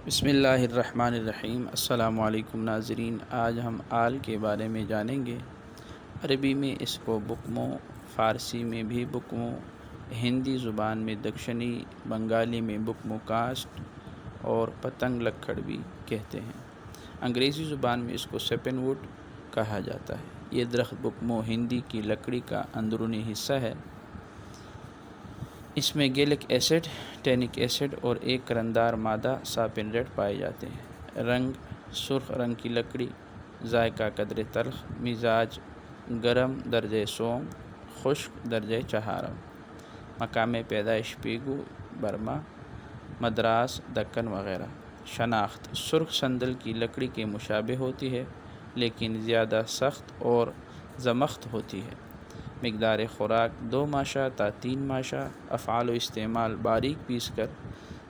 بسم اللہ الرحمن الرحیم۔ السلام علیکم ناظرین، آج ہم آل کے بارے میں جانیں گے۔ عربی میں اس کو بکمو، فارسی میں بھی بکمو، ہندی زبان میں دکشنی، بنگالی میں بکمو کاسٹ اور پتنگ لکھڑ بھی کہتے ہیں۔ انگریزی زبان میں اس کو سیپن ووڈ کہا جاتا ہے۔ یہ درخت بکمو ہندی کی لکڑی کا اندرونی حصہ ہے۔ اس میں گیلک ایسڈ، ٹینک ایسڈ اور ایک رندار مادہ ساپنریٹ پائے جاتے ہیں۔ رنگ سرخ رنگ کی لکڑی، ذائقہ قدرے تلخ، مزاج گرم درجہ سوم، خشک درجہ چہارم۔ مقام پیدائش پیگو، برما، مدراس، دکن وغیرہ۔ شناخت سرخ سندل کی لکڑی کے مشابہ ہوتی ہے لیکن زیادہ سخت اور زمخت ہوتی ہے۔ مقدار خوراک 2 ماشا تا 3 ماشا۔ افعال و استعمال باریک پیس کر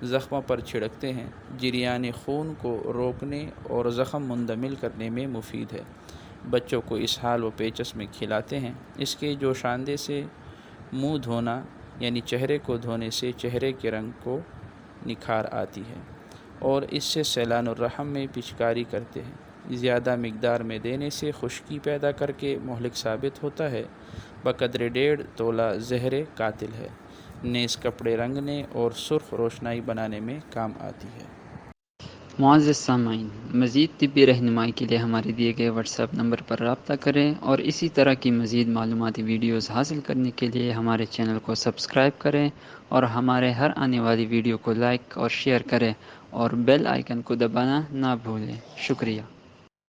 زخموں پر چھڑکتے ہیں، جریان خون کو روکنے اور زخم مندمل کرنے میں مفید ہے۔ بچوں کو اسہال و پیچس میں کھلاتے ہیں۔ اس کے جوشاندے سے منہ دھونا یعنی چہرے کو دھونے سے چہرے کے رنگ کو نکھار آتی ہے، اور اس سے سیلان الرحم میں پچکاری کرتے ہیں۔ زیادہ مقدار میں دینے سے خشکی پیدا کر کے مہلک ثابت ہوتا ہے۔ بقدر 1.5 تولہ زہر قاتل ہے، نیز کپڑے رنگنے اور سرخ روشنائی بنانے میں کام آتی ہے۔ معزز سامعین، مزید طبی رہنمائی کے لیے ہمارے دیے گئے واٹس ایپ نمبر پر رابطہ کریں، اور اسی طرح کی مزید معلوماتی ویڈیوز حاصل کرنے کے لیے ہمارے چینل کو سبسکرائب کریں، اور ہمارے ہر آنے والی ویڈیو کو لائک اور شیئر کریں، اور بیل آئیکن کو دبانا نہ بھولیں۔ شکریہ۔